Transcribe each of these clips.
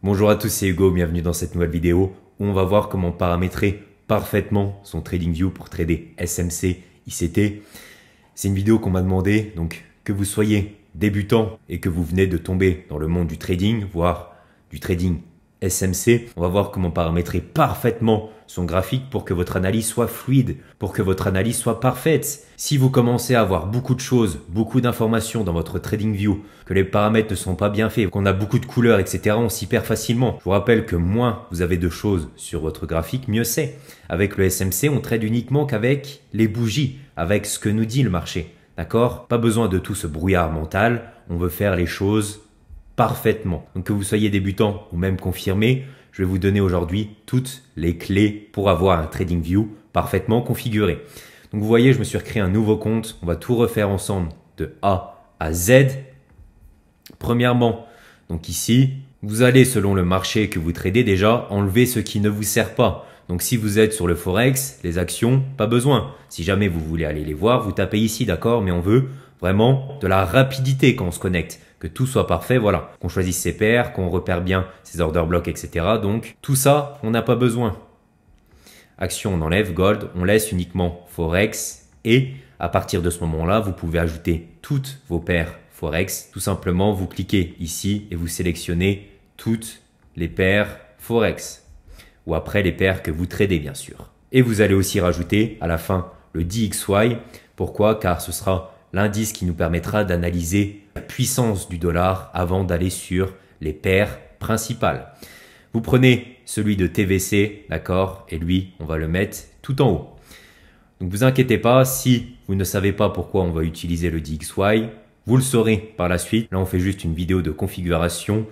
Bonjour à tous, c'est Hugo, bienvenue dans cette nouvelle vidéo où on va voir comment paramétrer parfaitement son TradingView pour trader SMC, ICT. C'est une vidéo qu'on m'a demandé, donc que vous soyez débutant et que vous venez de tomber dans le monde du trading, voire du trading SMC, on va voir comment paramétrer parfaitement son graphique pour que votre analyse soit fluide, pour que votre analyse soit parfaite. Si vous commencez à avoir beaucoup de choses, beaucoup d'informations dans votre TradingView, que les paramètres ne sont pas bien faits, qu'on a beaucoup de couleurs, etc., on s'y perd facilement. Je vous rappelle que moins vous avez de choses sur votre graphique, mieux c'est. Avec le SMC, on trade uniquement qu'avec les bougies, avec ce que nous dit le marché. D'accord? Pas besoin de tout ce brouillard mental, on veut faire les choses parfaitement. Donc que vous soyez débutant ou même confirmé, je vais vous donner aujourd'hui toutes les clés pour avoir un TradingView parfaitement configuré. Donc vous voyez, je me suis recréé un nouveau compte. On va tout refaire ensemble de A à Z. Premièrement, donc ici, vous allez selon le marché que vous tradez déjà enlever ce qui ne vous sert pas. Donc si vous êtes sur le Forex, les actions, pas besoin. Si jamais vous voulez aller les voir, vous tapez ici, d'accord, mais on veut vraiment de la rapidité quand on se connecte. Que tout soit parfait, voilà. Qu'on choisisse ses paires, qu'on repère bien ses order blocks, etc. Donc, tout ça, on n'a pas besoin. Action, on enlève. Gold, on laisse uniquement Forex. Et à partir de ce moment-là, vous pouvez ajouter toutes vos paires Forex. Tout simplement, vous cliquez ici et vous sélectionnez toutes les paires Forex. Ou après, les paires que vous tradez, bien sûr. Et vous allez aussi rajouter à la fin le DXY. Pourquoi? Car ce sera l'indice qui nous permettra d'analyser la puissance du dollar avant d'aller sur les paires principales. Vous prenez celui de TVC, d'accord, et lui, on va le mettre tout en haut. Donc, vous inquiétez pas, si vous ne savez pas pourquoi on va utiliser le DXY, vous le saurez par la suite. Là, on fait juste une vidéo de configuration,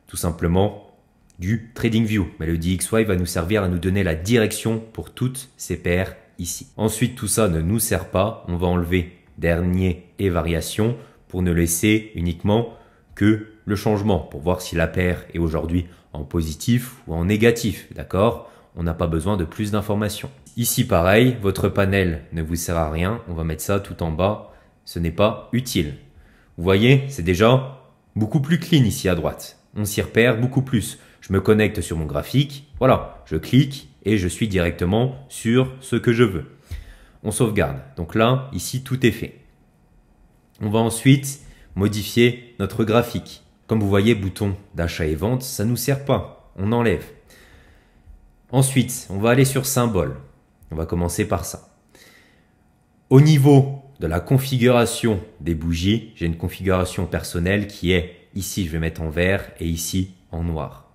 tout simplement, du TradingView. Mais le DXY va nous servir à nous donner la direction pour toutes ces paires ici. Ensuite, tout ça ne nous sert pas. On va enlever dernier et variation pour ne laisser uniquement que le changement pour voir si la paire est aujourd'hui en positif ou en négatif, d'accord? On n'a pas besoin de plus d'informations. Ici pareil, votre panel ne vous sert à rien, on va mettre ça tout en bas, ce n'est pas utile. Vous voyez, c'est déjà beaucoup plus clean ici à droite, on s'y repère beaucoup plus. Je me connecte sur mon graphique, voilà, je clique et je suis directement sur ce que je veux. On sauvegarde. Donc là, ici, tout est fait. On va ensuite modifier notre graphique. Comme vous voyez, bouton d'achat et vente, ça ne nous sert pas. On enlève. Ensuite, on va aller sur symbole. On va commencer par ça. Au niveau de la configuration des bougies, j'ai une configuration personnelle qui est ici, je vais mettre en vert et ici en noir.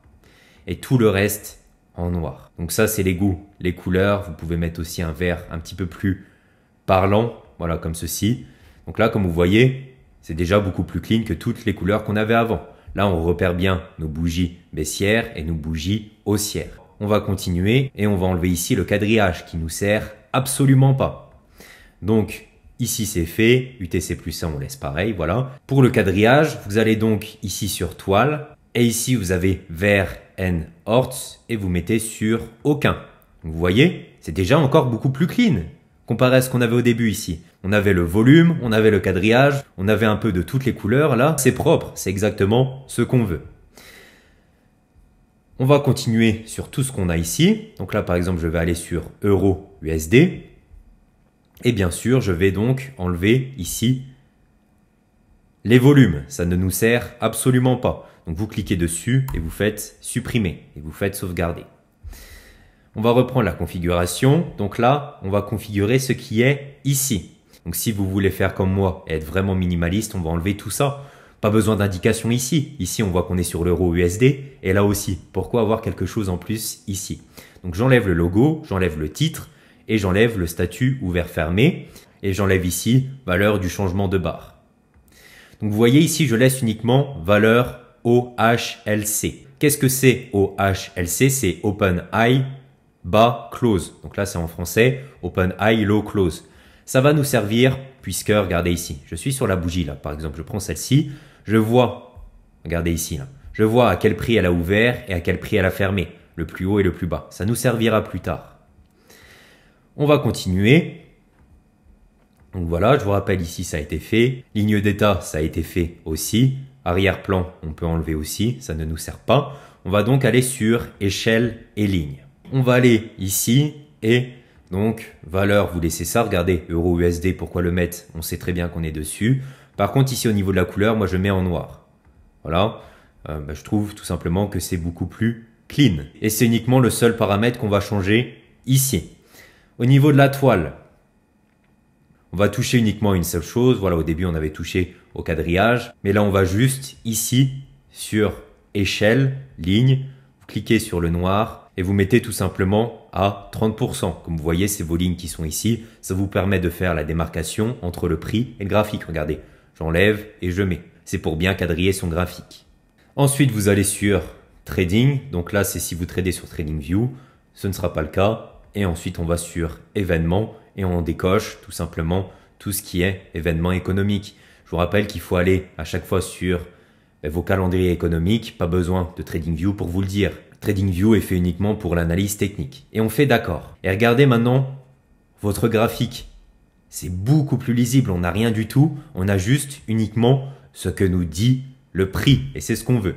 Et tout le reste en noir. Donc ça, c'est les goûts, les couleurs. Vous pouvez mettre aussi un vert un petit peu plus parlant, voilà, comme ceci. Donc là, comme vous voyez, c'est déjà beaucoup plus clean que toutes les couleurs qu'on avait avant. Là, on repère bien nos bougies baissières et nos bougies haussières. On va continuer et on va enlever ici le quadrillage qui nous sert absolument pas. Donc, ici, c'est fait. UTC+1, on laisse pareil, voilà. Pour le quadrillage, vous allez donc ici sur toile et ici, vous avez vert and Orts et vous mettez sur aucun. Donc, vous voyez, c'est déjà encore beaucoup plus clean comparé à ce qu'on avait au début ici. On avait le volume, on avait le quadrillage, on avait un peu de toutes les couleurs. Là, c'est propre, c'est exactement ce qu'on veut. On va continuer sur tout ce qu'on a ici. Donc là, par exemple, je vais aller sur Euro USD. Et bien sûr, je vais donc enlever ici les volumes. Ça ne nous sert absolument pas. Donc vous cliquez dessus et vous faites supprimer et vous faites sauvegarder. On va reprendre la configuration. Donc là, on va configurer ce qui est ici. Donc si vous voulez faire comme moi et être vraiment minimaliste, on va enlever tout ça. Pas besoin d'indication ici. Ici, on voit qu'on est sur l'euro USD. Et là aussi, pourquoi avoir quelque chose en plus ici? Donc j'enlève le logo, j'enlève le titre et j'enlève le statut ouvert-fermé. Et j'enlève ici valeur du changement de barre. Donc vous voyez ici, je laisse uniquement valeur OHLC. Qu'est-ce que c'est OHLC? C'est Open High Bas Close. Donc là, c'est en français Open High Low Close. Ça va nous servir puisque, regardez ici, je suis sur la bougie là. Par exemple, je prends celle-ci. Je vois, regardez ici là, je vois à quel prix elle a ouvert et à quel prix elle a fermé. Le plus haut et le plus bas. Ça nous servira plus tard. On va continuer. Donc voilà, je vous rappelle ici, ça a été fait. Ligne d'état, ça a été fait aussi. Arrière-plan, on peut enlever aussi, ça ne nous sert pas. On va donc aller sur échelle et ligne. On va aller ici et donc valeur, vous laissez ça. Regardez, euro USD, pourquoi le mettre? On sait très bien qu'on est dessus. Par contre, ici au niveau de la couleur, moi je mets en noir. Voilà, je trouve tout simplement que c'est beaucoup plus clean. Et c'est uniquement le seul paramètre qu'on va changer ici. Au niveau de la toile, on va toucher uniquement une seule chose. Voilà, au début, on avait touché au quadrillage. Mais là, on va juste ici sur échelle, ligne. Vous cliquez sur le noir et vous mettez tout simplement à 30%. Comme vous voyez, c'est vos lignes qui sont ici. Ça vous permet de faire la démarcation entre le prix et le graphique. Regardez, j'enlève et je mets. C'est pour bien quadriller son graphique. Ensuite, vous allez sur Trading. Donc là, c'est si vous tradez sur TradingView. Ce ne sera pas le cas. Et ensuite, on va sur Événements et on décoche tout simplement tout ce qui est événements économiques. Je vous rappelle qu'il faut aller à chaque fois sur vos calendriers économiques. Pas besoin de TradingView pour vous le dire. TradingView est fait uniquement pour l'analyse technique. Et on fait d'accord. Et regardez maintenant votre graphique. C'est beaucoup plus lisible. On n'a rien du tout. On a juste uniquement ce que nous dit le prix. Et c'est ce qu'on veut.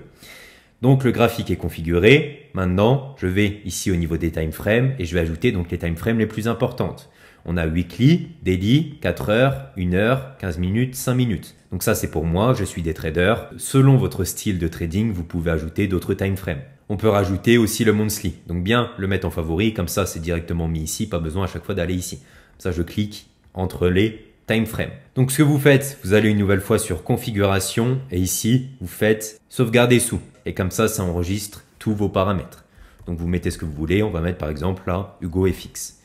Donc le graphique est configuré. Maintenant, je vais ici au niveau des time frames et je vais ajouter donc les time frames les plus importantes. On a weekly, daily, 4 heures, 1 heure, 15 minutes, 5 minutes. Donc ça c'est pour moi, je suis des traders. Selon votre style de trading, vous pouvez ajouter d'autres time frames. On peut rajouter aussi le monthly. Donc bien le mettre en favori, comme ça c'est directement mis ici, pas besoin à chaque fois d'aller ici. Comme ça je clique entre les time frames. Donc ce que vous faites, vous allez une nouvelle fois sur configuration et ici vous faites sauvegarder sous. Et comme ça, ça enregistre tous vos paramètres. Donc vous mettez ce que vous voulez. On va mettre par exemple là Hugo FX.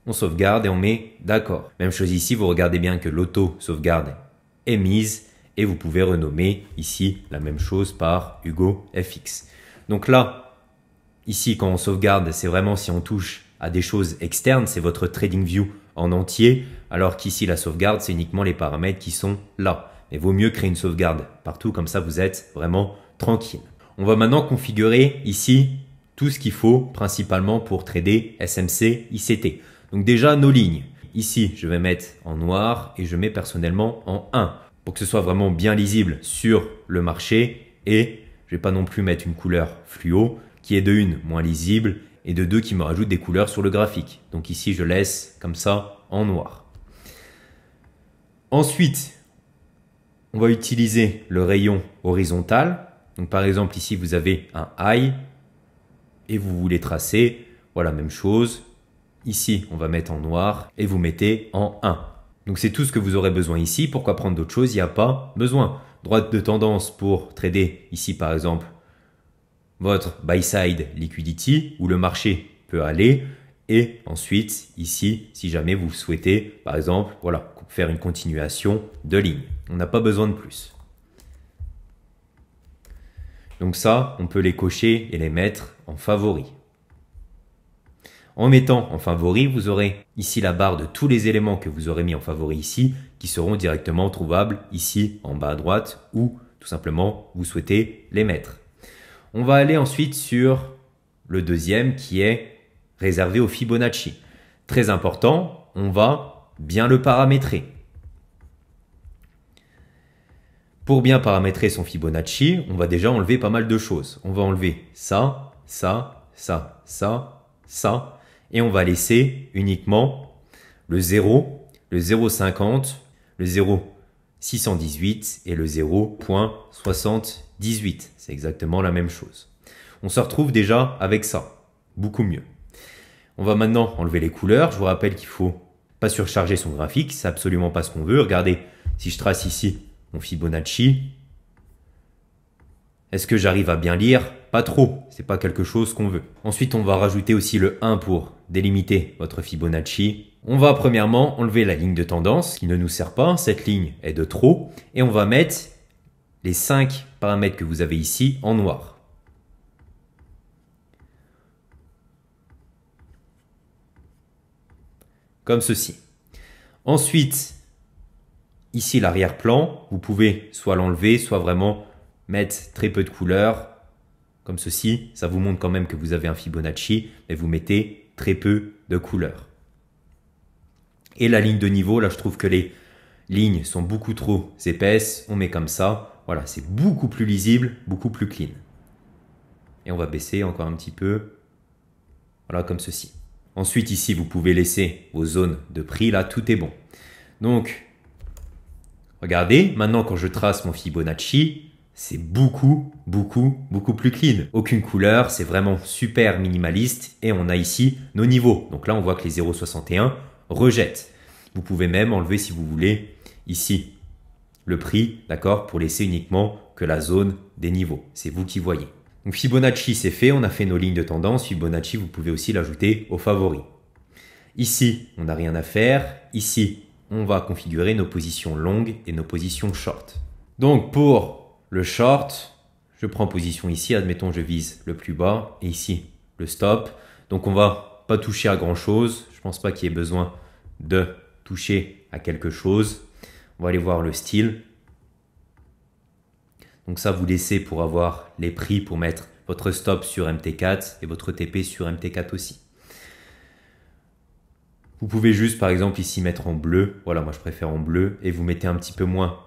On sauvegarde et on met d'accord. Même chose ici, vous regardez bien que l'auto-sauvegarde est mise et vous pouvez renommer ici la même chose par Hugo FX. Donc là, ici quand on sauvegarde, c'est vraiment si on touche à des choses externes, c'est votre TradingView en entier, alors qu'ici la sauvegarde, c'est uniquement les paramètres qui sont là. Mais vaut mieux créer une sauvegarde partout, comme ça vous êtes vraiment tranquille. On va maintenant configurer ici tout ce qu'il faut principalement pour trader SMC, ICT. Donc déjà nos lignes. Ici, je vais mettre en noir et je mets personnellement en 1 pour que ce soit vraiment bien lisible sur le marché et je vais pas non plus mettre une couleur fluo qui est de 1 moins lisible et de 2 qui me rajoute des couleurs sur le graphique. Donc ici, je laisse comme ça en noir. Ensuite, on va utiliser le rayon horizontal. Donc par exemple, ici, vous avez un high et vous voulez tracer, voilà, même chose. Ici, on va mettre en noir et vous mettez en 1. Donc c'est tout ce que vous aurez besoin ici. Pourquoi prendre d'autres choses? Il n'y a pas besoin. Droite de tendance pour trader ici, par exemple, votre buy side liquidity où le marché peut aller. Et ensuite, ici, si jamais vous souhaitez, par exemple, voilà, faire une continuation de ligne. On n'a pas besoin de plus. Donc ça, on peut les cocher et les mettre en favori. En mettant en favori, vous aurez ici la barre de tous les éléments que vous aurez mis en favori ici, qui seront directement trouvables ici en bas à droite où tout simplement vous souhaitez les mettre. On va aller ensuite sur le deuxième qui est réservé au Fibonacci. Très important, on va bien le paramétrer. Pour bien paramétrer son Fibonacci, on va déjà enlever pas mal de choses. On va enlever ça, ça, ça, ça, ça. Et on va laisser uniquement le 0, le 0,50, le 0,618 et le 0,78. C'est exactement la même chose. On se retrouve déjà avec ça. Beaucoup mieux. On va maintenant enlever les couleurs. Je vous rappelle qu'il ne faut pas surcharger son graphique. C'est absolument pas ce qu'on veut. Regardez, si je trace ici mon Fibonacci, est-ce que j'arrive à bien lire? Pas trop, c'est pas quelque chose qu'on veut. Ensuite, on va rajouter aussi le 1 pour délimiter votre Fibonacci. On va premièrement enlever la ligne de tendance qui ne nous sert pas. Cette ligne est de trop. Et on va mettre les 5 paramètres que vous avez ici en noir. Comme ceci. Ensuite, ici l'arrière-plan, vous pouvez soit l'enlever, soit vraiment mettre très peu de couleurs. Comme ceci, ça vous montre quand même que vous avez un Fibonacci, mais vous mettez très peu de couleurs. Et la ligne de niveau, là je trouve que les lignes sont beaucoup trop épaisses, on met comme ça. Voilà, c'est beaucoup plus lisible, beaucoup plus clean. et on va baisser encore un petit peu. Voilà, comme ceci. Ensuite, ici, vous pouvez laisser vos zones de prix. Là, tout est bon. Donc, regardez, maintenant quand je trace mon Fibonacci, c'est beaucoup plus clean. Aucune couleur, c'est vraiment super minimaliste et on a ici nos niveaux. Donc là, on voit que les 0,61 rejettent. Vous pouvez même enlever, si vous voulez, ici, le prix, d'accord, pour laisser uniquement que la zone des niveaux. C'est vous qui voyez. Donc Fibonacci, c'est fait. On a fait nos lignes de tendance. Fibonacci, vous pouvez aussi l'ajouter aux favoris. Ici, on n'a rien à faire. Ici, on va configurer nos positions longues et nos positions short. Donc pour le short, je prends position ici. Admettons, je vise le plus bas et ici, le stop. Donc on va pas toucher à grand chose. Je pense pas qu'il y ait besoin de toucher à quelque chose. On va aller voir le style. Donc ça, vous laissez pour avoir les prix pour mettre votre stop sur MT4 et votre TP sur MT4 aussi. Vous pouvez juste, par exemple, ici mettre en bleu. Voilà, moi je préfère en bleu. Et vous mettez un petit peu moins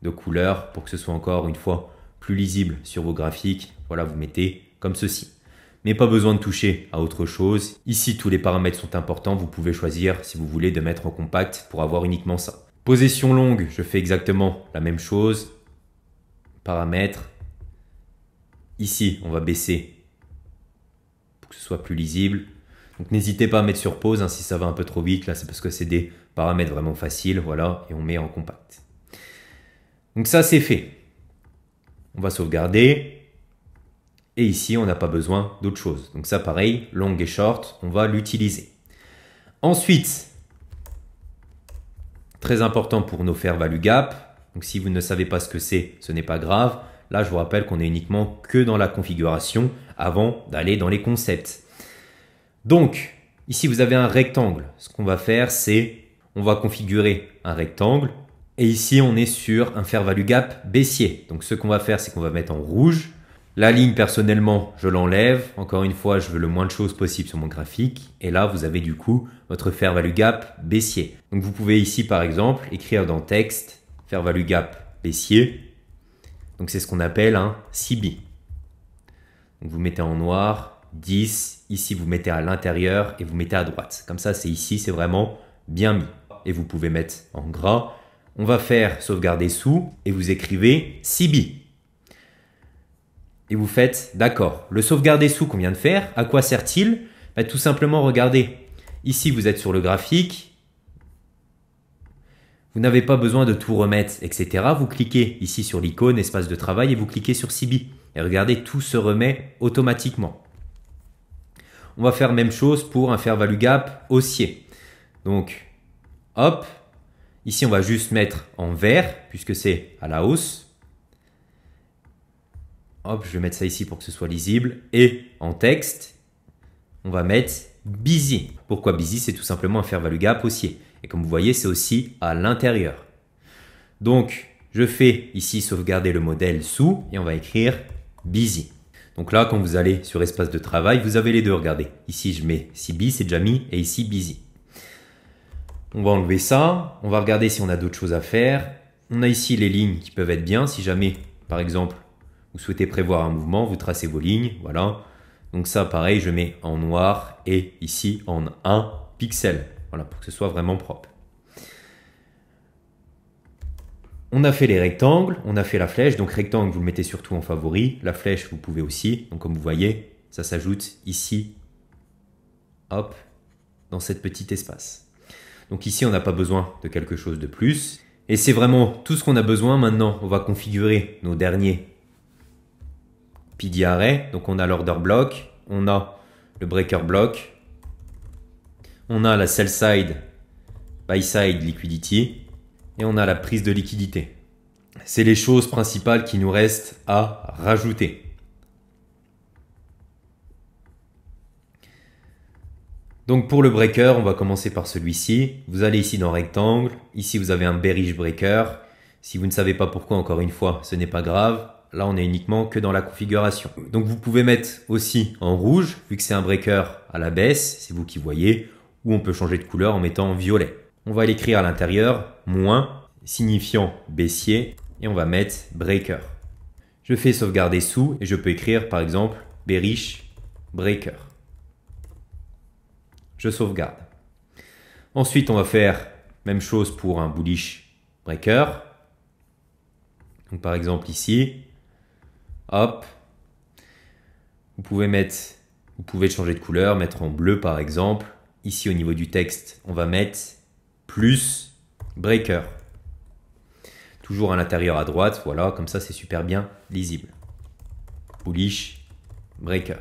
de couleur pour que ce soit encore une fois plus lisible sur vos graphiques. Voilà, vous mettez comme ceci. Mais pas besoin de toucher à autre chose. Ici, tous les paramètres sont importants. Vous pouvez choisir si vous voulez de mettre en compact pour avoir uniquement ça. Position longue, je fais exactement la même chose. Paramètres. Ici, on va baisser pour que ce soit plus lisible. Donc n'hésitez pas à mettre sur pause si ça va un peu trop vite. Là, c'est parce que c'est des paramètres vraiment faciles. Voilà, et on met en compact. Donc ça, c'est fait. On va sauvegarder. Et ici, on n'a pas besoin d'autre chose. Donc ça, pareil, long et short, on va l'utiliser. Ensuite, très important pour nos fair value gap. Donc si vous ne savez pas ce que c'est, ce n'est pas grave. Là, je vous rappelle qu'on est uniquement que dans la configuration avant d'aller dans les concepts. Donc, ici, vous avez un rectangle. Ce qu'on va faire, c'est on va configurer un rectangle. Et ici, on est sur un fair value gap baissier. Donc, ce qu'on va faire, c'est qu'on va mettre en rouge. La ligne, personnellement, je l'enlève. Encore une fois, je veux le moins de choses possible sur mon graphique. Et là, vous avez du coup votre fair value gap baissier. Donc, vous pouvez ici, par exemple, écrire dans texte fair value gap baissier. Donc, c'est ce qu'on appelle un CB. Donc, vous mettez en noir 10. Ici, vous mettez à l'intérieur et vous mettez à droite. Comme ça, c'est ici, c'est vraiment bien mis. Et vous pouvez mettre en gras. On va faire sauvegarder sous et vous écrivez CB. Et vous faites d'accord. Le sauvegarder sous qu'on vient de faire, à quoi sert-il? Tout simplement, regardez. Ici, vous êtes sur le graphique. Vous n'avez pas besoin de tout remettre, etc. Vous cliquez ici sur l'icône espace de travail et vous cliquez sur CB. Et regardez, tout se remet automatiquement. On va faire même chose pour un fair value gap haussier. Donc, hop. Ici, on va juste mettre en vert puisque c'est à la hausse. Hop, je vais mettre ça ici pour que ce soit lisible. Et en texte, on va mettre busy. Pourquoi busy? C'est tout simplement un fair value gap haussier. Et comme vous voyez, c'est aussi à l'intérieur. Donc, je fais ici sauvegarder le modèle sous et on va écrire busy. Donc là, quand vous allez sur espace de travail, vous avez les deux. Regardez, ici je mets CB, c'est déjà mis, et ici busy. On va enlever ça. On va regarder si on a d'autres choses à faire. On a ici les lignes qui peuvent être bien. Si jamais, par exemple, vous souhaitez prévoir un mouvement, vous tracez vos lignes. Voilà. Donc ça, pareil, je mets en noir et ici en 1 pixel. Voilà, pour que ce soit vraiment propre. On a fait les rectangles, on a fait la flèche. Donc rectangle, vous le mettez surtout en favori. La flèche, vous pouvez aussi. Donc comme vous voyez, ça s'ajoute ici, hop, dans cet petit espace. Donc ici, on n'a pas besoin de quelque chose de plus. Et c'est vraiment tout ce qu'on a besoin. Maintenant, on va configurer nos derniers PD array. Donc on a l'order block, on a le breaker block, on a la sell side, buy side liquidity et on a la prise de liquidité. C'est les choses principales qui nous restent à rajouter. Donc pour le breaker, on va commencer par celui-ci. Vous allez ici dans rectangle. Ici, vous avez un bearish breaker. Si vous ne savez pas pourquoi, encore une fois, ce n'est pas grave. Là, on est uniquement que dans la configuration. Donc vous pouvez mettre aussi en rouge, vu que c'est un breaker à la baisse, c'est vous qui voyez, ou on peut changer de couleur en mettant en violet. On va l'écrire à l'intérieur, moins, signifiant baissier, et on va mettre breaker. Je fais sauvegarder sous, et je peux écrire par exemple bearish, breaker. Je sauvegarde. Ensuite, on va faire même chose pour un bullish breaker. Donc, par exemple, ici, hop, vous pouvez changer de couleur, mettre en bleu par exemple. Ici, au niveau du texte, on va mettre plus breaker. Toujours à l'intérieur à droite, voilà, comme ça c'est super bien lisible. Bullish, breaker.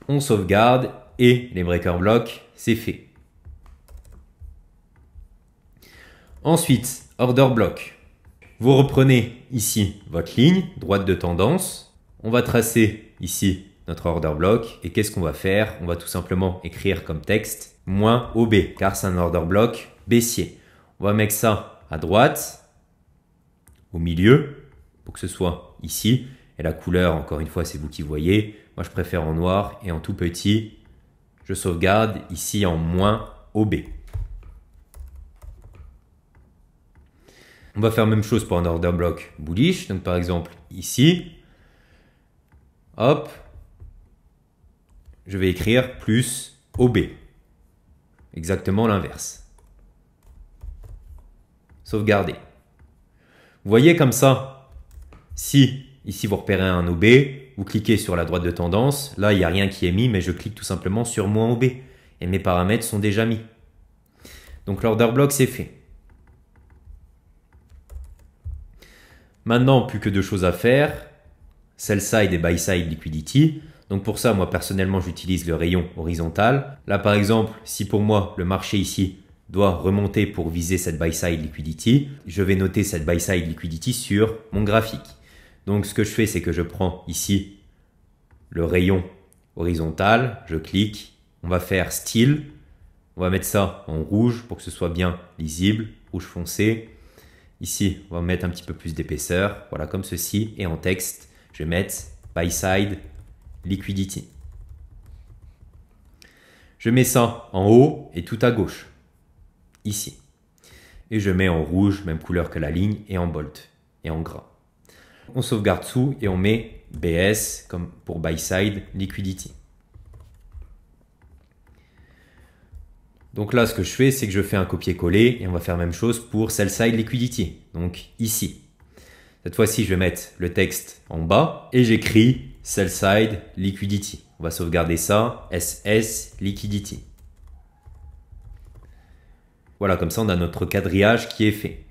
On sauvegarde et les breaker blocks, c'est fait. Ensuite, order block. Vous reprenez ici votre ligne, droite de tendance. On va tracer ici notre order block. Et qu'est-ce qu'on va faire? On va tout simplement écrire comme texte moins OB, car c'est un order block baissier. On va mettre ça à droite, au milieu, pour que ce soit ici. Et la couleur, encore une fois, c'est vous qui voyez. Moi, je préfère en noir et en tout petit. Je sauvegarde ici en moins OB. On va faire la même chose pour un order block bullish. Donc, par exemple, ici, hop, je vais écrire plus OB. Exactement l'inverse. Sauvegarder. Vous voyez comme ça, si ici vous repérez un OB, vous cliquez sur la droite de tendance. Là, il n'y a rien qui est mis, mais je clique tout simplement sur moins OB. Et mes paramètres sont déjà mis. Donc, l'order block, c'est fait. Maintenant, plus que deux choses à faire. Sell side et buy side liquidity. Donc pour ça, moi personnellement, j'utilise le rayon horizontal. Là par exemple, si pour moi le marché ici doit remonter pour viser cette buy side liquidity, je vais noter cette buy side liquidity sur mon graphique. Donc ce que je fais, c'est que je prends ici le rayon horizontal, je clique, on va faire style, on va mettre ça en rouge pour que ce soit bien lisible, rouge foncé. Ici, on va mettre un petit peu plus d'épaisseur, voilà comme ceci, et en texte, je vais mettre buy side liquidity. Je mets ça en haut et tout à gauche, ici. Et je mets en rouge, même couleur que la ligne, et en bold, et en gras. On sauvegarde sous et on met BS comme pour buy side liquidity. Donc là, ce que je fais, c'est que je fais un copier-coller et on va faire la même chose pour sell side liquidity. Donc ici. Cette fois-ci, je vais mettre le texte en bas et j'écris sell side liquidity. On va sauvegarder ça, SS liquidity. Voilà, comme ça, on a notre quadrillage qui est fait.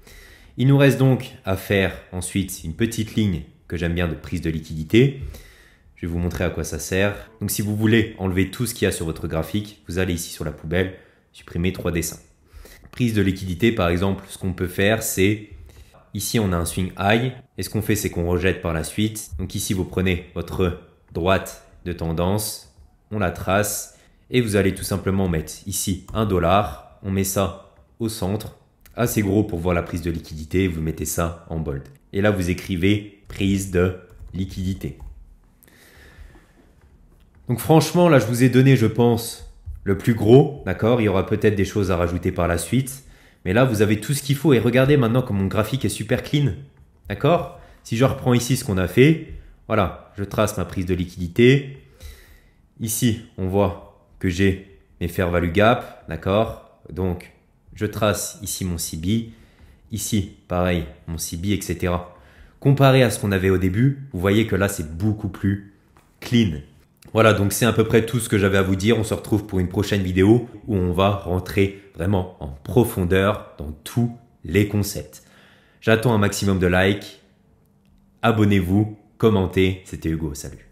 Il nous reste donc à faire ensuite une petite ligne que j'aime bien de prise de liquidité. Je vais vous montrer à quoi ça sert. Donc, si vous voulez enlever tout ce qu'il y a sur votre graphique, vous allez ici sur la poubelle, supprimer 3 dessins. Prise de liquidité, par exemple, ce qu'on peut faire, c'est ici, on a un swing high. Et ce qu'on fait, c'est qu'on rejette par la suite. Donc ici, vous prenez votre droite de tendance, on la trace et vous allez tout simplement mettre ici $1. On met ça au centre, assez gros pour voir la prise de liquidité. Vous mettez ça en bold. Et là, vous écrivez prise de liquidité. Donc franchement, là, je vous ai donné, je pense, le plus gros, d'accord? Il y aura peut-être des choses à rajouter par la suite. Mais là, vous avez tout ce qu'il faut. Et regardez maintenant comme mon graphique est super clean. D'accord? Si je reprends ici ce qu'on a fait, voilà, je trace ma prise de liquidité. Ici, on voit que j'ai mes fair value gap. D'accord? Donc, je trace ici mon CB. Ici, pareil, mon CB, etc. Comparé à ce qu'on avait au début, vous voyez que là, c'est beaucoup plus clean. Voilà, donc c'est à peu près tout ce que j'avais à vous dire. On se retrouve pour une prochaine vidéo où on va rentrer vraiment en profondeur dans tous les concepts. J'attends un maximum de likes. Abonnez-vous, commentez. C'était Hugo, salut.